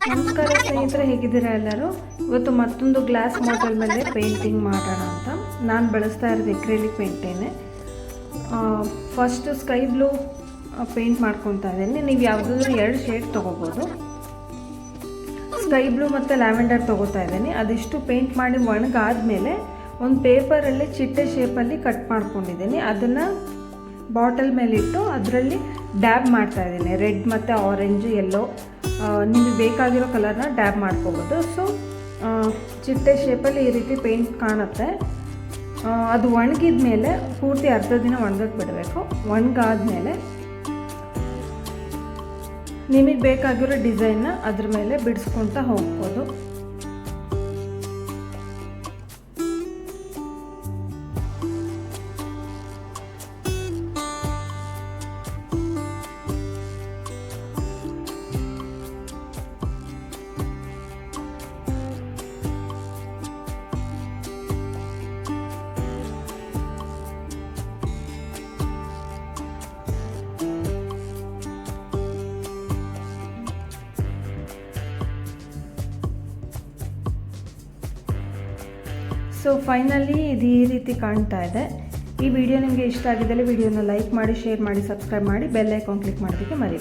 ನಮಸ್ಕಾರ ಸ್ನೇಹಿತರೆ, ಹೇಗಿದ್ದೀರಾ ಎಲ್ಲರೂ? ಇವತ್ತು ಮತ್ತೊಂದು ಗ್ಲಾಸ್ ಮಾಡೆಲ್ ಮೇಲೆ ಪೇಂಟಿಂಗ್ ಮಾಡೋಣ ಅಂತ ನಾನು ಬಳಸ್ತಾ ಇರೋದು ಎಕ್ರಿಲಿಕ್ ಪೇಂಟೇನೆ. ಫಸ್ಟ್ ಸ್ಕೈ ಬ್ಲೂ ಪೇಂಟ್ ಮಾಡ್ಕೊತಾ ಇದ್ದೀನಿ. ನೀವು ಯಾವುದಾದ್ರೂ 2 ಶೇಡ್ ತೊಗೋಬೋದು. ಸ್ಕೈ ಬ್ಲೂ ಮತ್ತು ಲ್ಯಾವೆಂಡರ್ ತೊಗೋತಾ ಇದ್ದೀನಿ. ಅದಿಷ್ಟು ಪೇಂಟ್ ಮಾಡಿ ಒಣಗಾದ್ಮೇಲೆ ಒಂದು ಪೇಪರಲ್ಲಿ ಚಿಟ್ಟೆ ಶೇಪಲ್ಲಿ ಕಟ್ ಮಾಡ್ಕೊಂಡಿದ್ದೀನಿ. ಅದನ್ನು ಬಾಟಲ್ ಮೇಲಿಟ್ಟು ಅದರಲ್ಲಿ ಡ್ಯಾಬ್ ಮಾಡ್ತಾ ಇದ್ದೀನಿ. ರೆಡ್ ಮತ್ತು ಆರೆಂಜ್, ಯೆಲ್ಲೋ ನಿಮಗೆ ಬೇಕಾಗಿರೋ ಕಲರ್ನ ಡ್ಯಾಬ್ ಮಾಡ್ಕೋಬೋದು. ಸೊ ಚಿಟ್ಟೆ ಶೇಪಲ್ಲಿ ಈ ರೀತಿ ಪೇಂಟ್ ಕಾಣುತ್ತೆ. ಅದು ಒಣಗಿದ ಮೇಲೆ ಪೂರ್ತಿ ಅರ್ಧ ದಿನ ಒಣಗಕ್ಕೆ ಬಿಡಬೇಕು. ಒಣಗಾದ್ಮೇಲೆ ನಿಮಗೆ ಬೇಕಾಗಿರೋ ಡಿಸೈನ್ನ ಅದ್ರ ಮೇಲೆ ಬಿಡಿಸ್ಕೊತಾ ಹೋಗ್ಬೋದು. ಸೊ ಫೈನಲಿ ಇದು ಈ ರೀತಿ ಕಾಣ್ತಾ ಇದೆ. ಈ ವಿಡಿಯೋ ನಿಮಗೆ ಇಷ್ಟ ಆಗಿದ್ದಲ್ಲಿ ವಿಡಿಯೋನ ಲೈಕ್ ಮಾಡಿ, ಶೇರ್ ಮಾಡಿ, ಸಬ್ಸ್ಕ್ರೈಬ್ ಮಾಡಿ, ಬೆಲ್ ಐಕಾನ್ ಕ್ಲಿಕ್ ಮಾಡೋದಕ್ಕೆ ಮರಿ.